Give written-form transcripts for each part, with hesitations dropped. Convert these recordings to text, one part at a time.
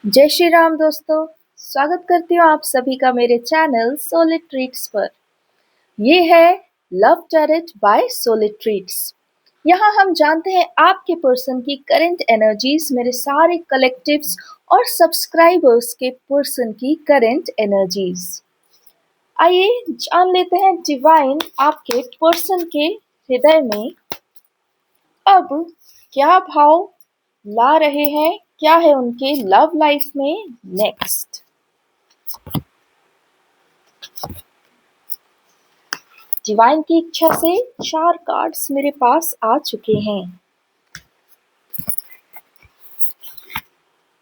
जय श्री राम दोस्तों। स्वागत करती हूँ आप सभी का मेरे चैनल सोलिड ट्रीट्स पर। ये है love tarot by solid treats. यहाँ हम जानते हैं आपके पर्सन की करंट एनर्जीज, मेरे सारे कलेक्टिव्स और सब्सक्राइबर्स के पर्सन की करंट एनर्जीज। आइए जान लेते हैं डिवाइन आपके पर्सन के हृदय में अब क्या भाव ला रहे हैं, क्या है उनके लव लाइफ में नेक्स्ट। डिवाइन की इच्छा से 4 कार्ड्स मेरे पास आ चुके हैं।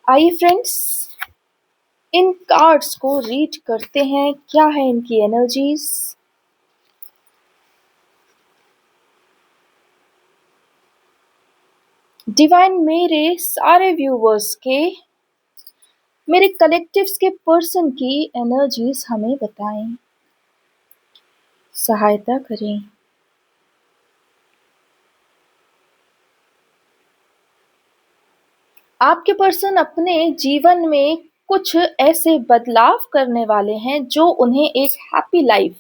आइए फ्रेंड्स, इन कार्ड्स को रीड करते हैं, क्या है इनकी एनर्जीज। डिवाइन मेरे सारे व्यूवर्स के, मेरे कलेक्टिव्स के पर्सन की एनर्जीज हमें बताएं, सहायता करें। आपके पर्सन अपने जीवन में कुछ ऐसे बदलाव करने वाले हैं जो उन्हें एक हैप्पी लाइफ,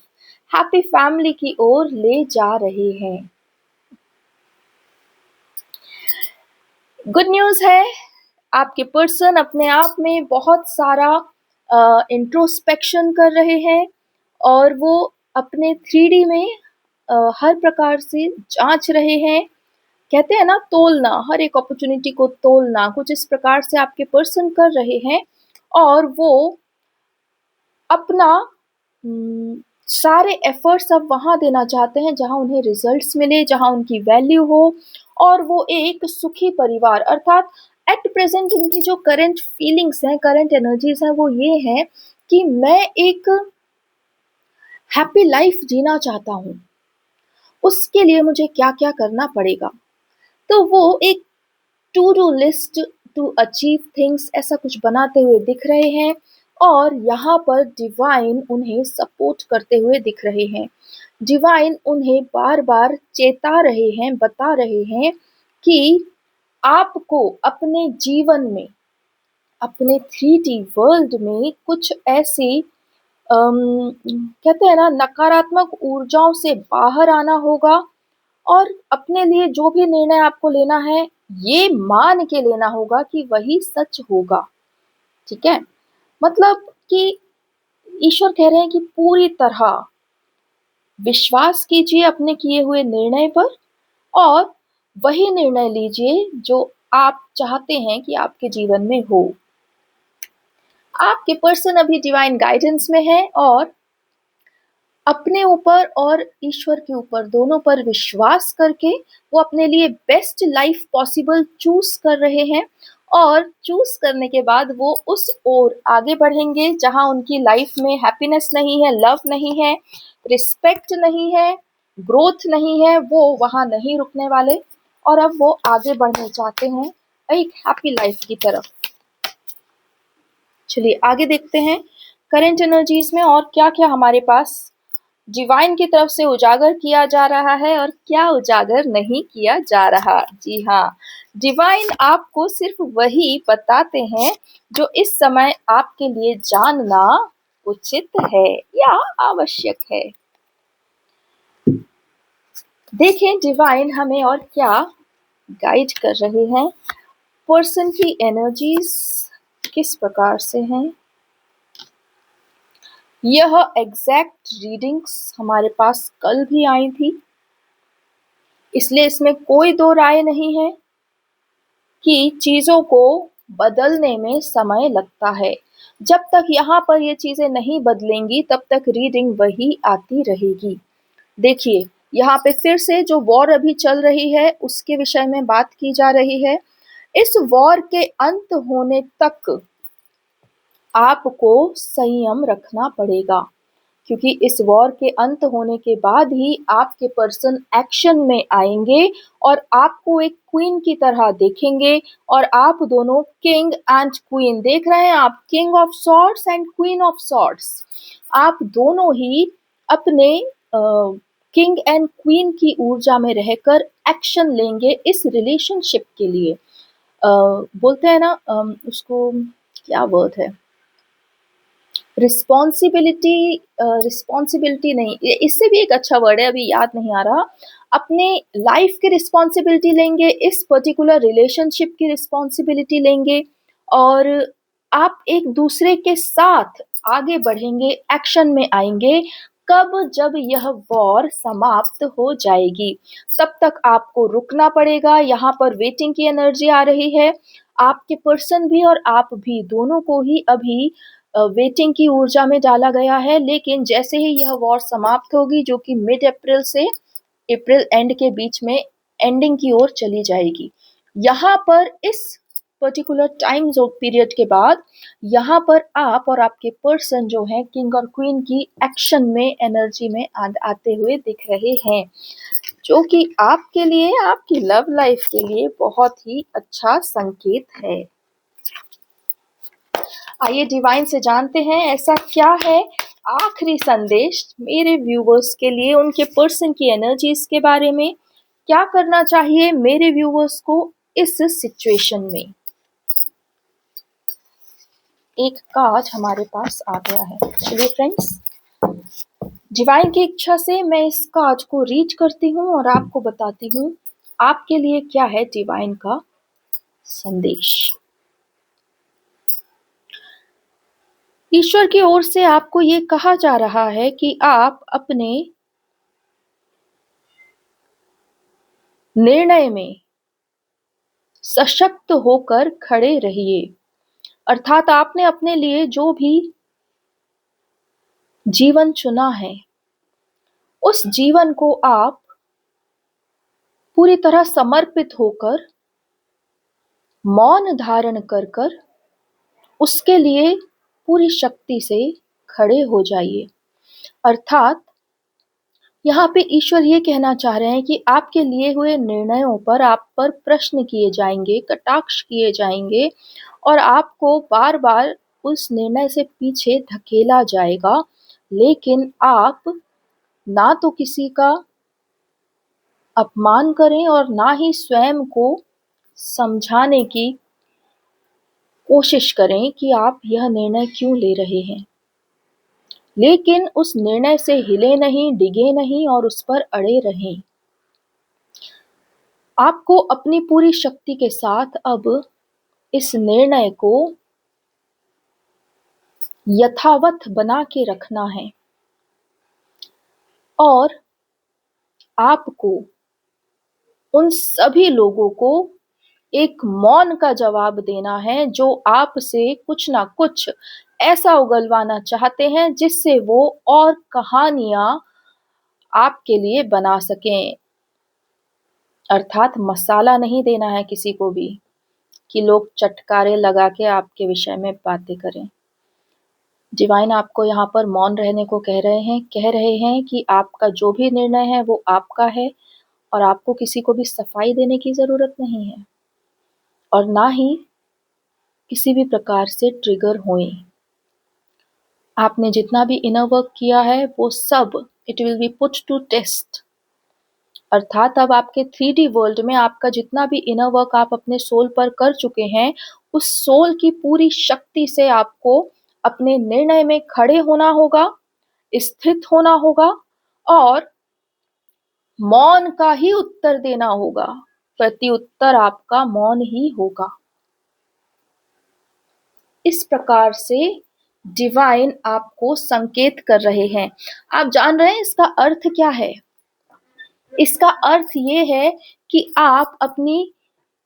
हैप्पी फैमिली की ओर ले जा रहे हैं। गुड न्यूज़ है, आपके पर्सन अपने आप में बहुत सारा इंट्रोस्पेक्शन कर रहे हैं और वो अपने 3D में हर प्रकार से जांच रहे हैं। कहते हैं ना, तोलना, हर एक अपॉर्चुनिटी को तोलना, कुछ इस प्रकार से आपके पर्सन कर रहे हैं। और वो अपना सारे एफर्ट्स अब वहाँ देना चाहते हैं जहाँ उन्हें रिजल्ट्स मिले, जहाँ उनकी वैल्यू हो और वो एक सुखी परिवार, अर्थात एट प्रेजेंट उनकी जो करंट फीलिंग्स हैं, करंट एनर्जीज हैं, वो ये हैं कि मैं एक हैप्पी लाइफ जीना चाहता हूँ। उसके लिए मुझे क्या क्या करना पड़ेगा, तो वो एक to do list to achieve things ऐसा कुछ बनाते हुए दिख रहे हैं। और यहाँ पर डिवाइन उन्हें सपोर्ट करते हुए दिख रहे हैं। डिवाइन उन्हें बार बार चेता रहे हैं, बता रहे हैं कि आपको अपने जीवन में, अपने 3D वर्ल्ड में कुछ ऐसी कहते हैं ना, नकारात्मक ऊर्जाओं से बाहर आना होगा और अपने लिए जो भी निर्णय आपको लेना है, ये मान के लेना होगा कि वही सच होगा। ठीक है, मतलब कि ईश्वर कह रहे हैं कि पूरी तरह विश्वास कीजिए अपने किए हुए निर्णय पर और वही निर्णय लीजिए जो आप चाहते हैं कि आपके जीवन में हो। आपके पर्सन अभी डिवाइन गाइडेंस में है और अपने ऊपर और ईश्वर के ऊपर, दोनों पर विश्वास करके वो अपने लिए बेस्ट लाइफ पॉसिबल चूज कर रहे हैं। और चूज करने के बाद वो उस ओर आगे बढ़ेंगे जहां उनकी लाइफ में हैप्पीनेस नहीं है, लव नहीं है, रिस्पेक्ट नहीं है, ग्रोथ नहीं है, वो वहां नहीं रुकने वाले और अब वो आगे बढ़ना चाहते हैं एक हैप्पी लाइफ की तरफ। चलिए आगे देखते हैं करंट एनर्जीज में और क्या क्या हमारे पास डिवाइन की तरफ से उजागर किया जा रहा है और क्या उजागर नहीं किया जा रहा। जी हाँ, डिवाइन आपको सिर्फ वही बताते हैं जो इस समय आपके लिए जानना उचित है या आवश्यक है। देखें डिवाइन हमें और क्या गाइड कर रहे हैं, पर्सन की एनर्जीज किस प्रकार से हैं। यह एग्जैक्ट रीडिंग्स हमारे पास कल भी आई थी, इसलिए इसमें कोई दो राय नहीं है कि चीज़ों को बदलने में समय लगता है। जब तक यहाँ पर ये चीज़ें नहीं बदलेंगी तब तक रीडिंग वही आती रहेगी। देखिए, यहाँ पे फिर से जो वॉर अभी चल रही है उसके विषय में बात की जा रही है। इस वॉर के अंत होने तक आपको संयम रखना पड़ेगा, क्योंकि इस वॉर के अंत होने के बाद ही आपके पर्सन एक्शन में आएंगे और आपको एक क्वीन की तरह देखेंगे। और आप दोनों किंग एंड क्वीन देख रहे हैं, आप king of swords and queen of swords, आप दोनों ही अपने किंग एंड क्वीन की ऊर्जा में रहकर एक्शन लेंगे इस रिलेशनशिप के लिए। बोलते हैं ना, उसको क्या वर्ड है, रिस्पॉन्सिबिलिटी नहीं, इससे भी एक अच्छा वर्ड है, अभी याद नहीं आ रहा। अपने लाइफ की रिस्पॉन्सिबिलिटी लेंगे, इस पर्टिकुलर रिलेशनशिप की रिस्पॉन्सिबिलिटी लेंगे, और आप एक दूसरे के साथ आगे बढ़ेंगे, एक्शन में आएंगे। कब? जब यह वॉर समाप्त हो जाएगी, तब तक आपको रुकना पड़ेगा। यहाँ पर वेटिंग की एनर्जी आ रही है। आपके पर्सन भी और आप भी, दोनों को ही अभी वेटिंग की ऊर्जा में डाला गया है। लेकिन जैसे ही यह वॉर समाप्त होगी, जो कि मिड अप्रैल से अप्रैल एंड के बीच में एंडिंग की ओर चली जाएगी, यहाँ पर इस पर्टिकुलर टाइम जो पीरियड के बाद, यहाँ पर आप और आपके पर्सन जो है किंग और क्वीन की एक्शन में, एनर्जी में आते हुए दिख रहे हैं, जो कि आपके लिए, आपकी लव लाइफ के लिए बहुत ही अच्छा संकेत है। आइए डिवाइन से जानते हैं ऐसा क्या है आखिरी संदेश मेरे व्यूवर्स के लिए, उनके पर्सन की एनर्जीज के बारे में। क्या करना चाहिए मेरे व्यूवर्स को इस सिचुएशन में। एक कार्ड हमारे पास आ गया है। चलिए फ्रेंड्स, डिवाइन की इच्छा से मैं इस कार्ड को रीड करती हूँ और आपको बताती हूँ आपके लिए क्या है डिवाइन का संदेश। ईश्वर की ओर से आपको ये कहा जा रहा है कि आप अपने निर्णय में सशक्त होकर खड़े रहिए। अर्थात आपने अपने लिए जो भी जीवन चुना है, उस जीवन को आप पूरी तरह समर्पित होकर, मौन धारण कर कर उसके लिए पूरी शक्ति से खड़े हो जाइए। अर्थात यहाँ पे ईश्वर ये कहना चाह रहे हैं कि आपके लिए हुए निर्णयों पर आप पर प्रश्न किए जाएंगे, कटाक्ष किए जाएंगे, और आपको बार बार उस निर्णय से पीछे धकेला जाएगा। लेकिन आप ना तो किसी का अपमान करें और ना ही स्वयं को समझाने की कोशिश करें कि आप यह निर्णय क्यों ले रहे हैं। लेकिन उस निर्णय से हिले नहीं, डिगे नहीं और उस पर अड़े रहें। आपको अपनी पूरी शक्ति के साथ अब इस निर्णय को यथावत बना के रखना है, और आपको उन सभी लोगों को एक मौन का जवाब देना है जो आपसे कुछ ना कुछ ऐसा उगलवाना चाहते हैं जिससे वो और कहानियां आपके लिए बना सकें। अर्थात मसाला नहीं देना है किसी को भी कि लोग चटकारे लगा के आपके विषय में बातें करें। डिवाइन आपको यहाँ पर मौन रहने को कह रहे हैं कि आपका जो भी निर्णय है वो आपका है, और आपको किसी को भी सफाई देने की जरूरत नहीं है, और ना ही किसी भी प्रकार से ट्रिगर होएं। आपने जितना भी इनर वर्क किया है वो सब it will be put to test. अर्थात अब आपके 3D वर्ल्ड में आपका जितना भी इनर वर्क आप अपने सोल पर कर चुके हैं, उस सोल की पूरी शक्ति से आपको अपने निर्णय में खड़े होना होगा, स्थित होना होगा, और मौन का ही उत्तर देना होगा। प्रति उत्तर आपका मौन ही होगा। इस प्रकार से डिवाइन आपको संकेत कर रहे हैं। आप जान रहे हैं इसका अर्थ क्या है? इसका अर्थ ये है कि आप अपनी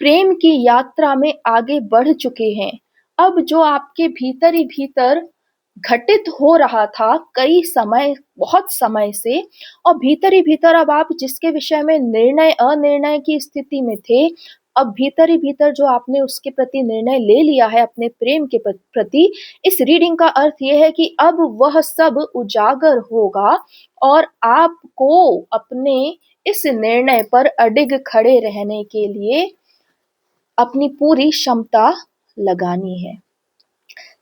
प्रेम की यात्रा में आगे बढ़ चुके हैं। अब जो आपके भीतर ही भीतर घटित हो रहा था कई समय, बहुत समय से, और भीतर ही भीतर अब आप जिसके विषय में निर्णय अनिर्णय की स्थिति में थे, अब भीतर ही भीतर जो आपने उसके प्रति निर्णय ले लिया है अपने प्रेम के प्रति, इस रीडिंग का अर्थ यह है कि अब वह सब उजागर होगा और आपको अपने इस निर्णय पर अडिग खड़े रहने के लिए अपनी पूरी क्षमता लगानी है।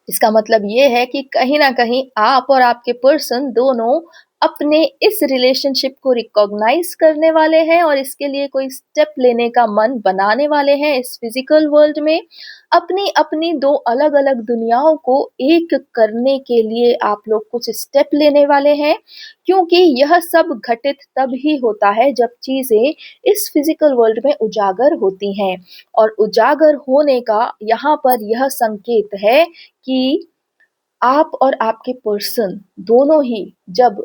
इसका मतलब ये है कि कहीं ना कहीं आप और आपके पर्सन दोनों अपने इस रिलेशनशिप को रिकॉग्नाइज करने वाले हैं और इसके लिए कोई स्टेप लेने का मन बनाने वाले हैं इस फिजिकल वर्ल्ड में। अपनी अपनी दो अलग अलग दुनियाओं को एक करने के लिए आप लोग कुछ स्टेप लेने वाले हैं, क्योंकि यह सब घटित तब ही होता है जब चीजें इस फिजिकल वर्ल्ड में उजागर होती हैं। और उजागर होने का यहाँ पर यह संकेत है कि आप और आपके पर्सन दोनों ही जब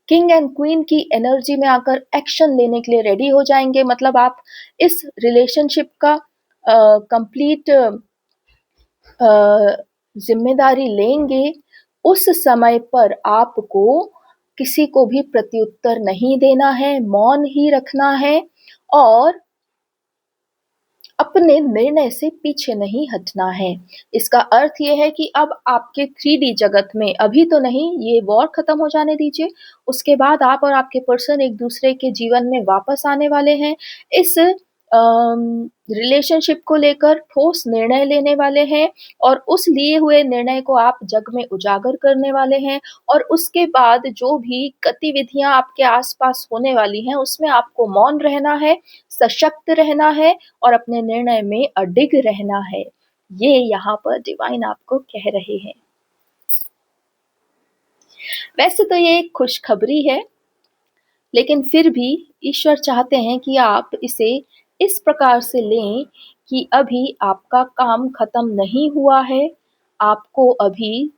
किंग एंड क्वीन की एनर्जी में आकर एक्शन लेने के लिए रेडी हो जाएंगे, मतलब आप इस रिलेशनशिप का कंप्लीट जिम्मेदारी लेंगे, उस समय पर आपको किसी को भी प्रत्युत्तर नहीं देना है, मौन ही रखना है और अपने निर्णय से पीछे नहीं हटना है। इसका अर्थ ये है कि अब आपके 3D जगत में, अभी तो नहीं, ये वॉर खत्म हो जाने दीजिए, उसके बाद आप और आपके पर्सन एक दूसरे के जीवन में वापस आने वाले हैं। इस रिलेशनशिप को लेकर ठोस निर्णय लेने वाले हैं और उस लिए हुए निर्णय को आप जग में उजागर करने वाले हैं। और उसके बाद जो भी गतिविधियां आपके आसपास होने वाली हैं उसमें आपको मौन रहना है, सशक्त रहना है और अपने निर्णय में अडिग रहना है। ये यहाँ पर डिवाइन आपको कह रहे हैं। वैसे तो ये एक खुशखबरी है, लेकिन फिर भी ईश्वर चाहते हैं कि आप इसे इस प्रकार से लें कि अभी आपका काम खत्म नहीं हुआ है, आपको अभी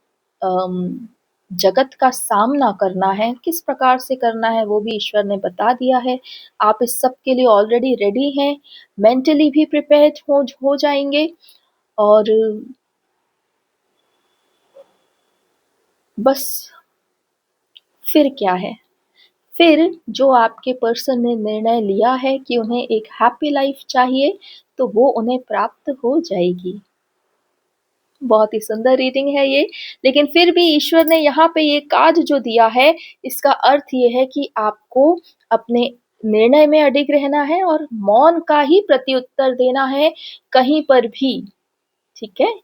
जगत का सामना करना है। किस प्रकार से करना है वो भी ईश्वर ने बता दिया है। आप इस सब के लिए ऑलरेडी रेडी हैं, मेंटली भी प्रिपेयर्ड हो जाएंगे और बस फिर क्या है, फिर जो आपके पर्सन ने निर्णय लिया है कि उन्हें एक हैप्पी लाइफ चाहिए, तो वो उन्हें प्राप्त हो जाएगी। बहुत ही सुंदर रीडिंग है ये, लेकिन फिर भी ईश्वर ने यहाँ पे ये कार्ड जो दिया है, इसका अर्थ ये है कि आपको अपने निर्णय में अडिग रहना है और मौन का ही प्रत्युत्तर देना है कहीं पर भी। ठीक है,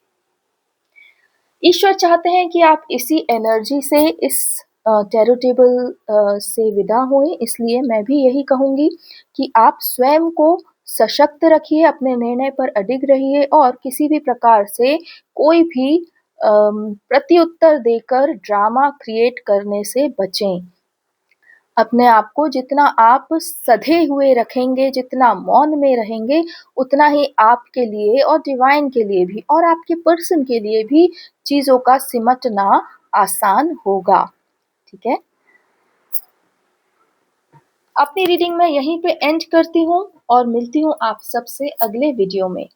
ईश्वर चाहते हैं कि आप इसी एनर्जी से, इस टैरो टेबल से विदा हुए। इसलिए मैं भी यही कहूंगी कि आप स्वयं को सशक्त रखिए, अपने निर्णय पर अडिग रहिए और किसी भी प्रकार से कोई भी प्रत्युत्तर देकर ड्रामा क्रिएट करने से बचें। अपने आप को जितना आप सधे हुए रखेंगे, जितना मौन में रहेंगे, उतना ही आपके लिए और डिवाइन के लिए भी और आपके पर्सन के लिए भी चीजों का सिमटना आसान होगा। ठीक है, अपनी रीडिंग में यहीं पे एंड करती हूँ और मिलती हूँ आप सबसे अगले वीडियो में।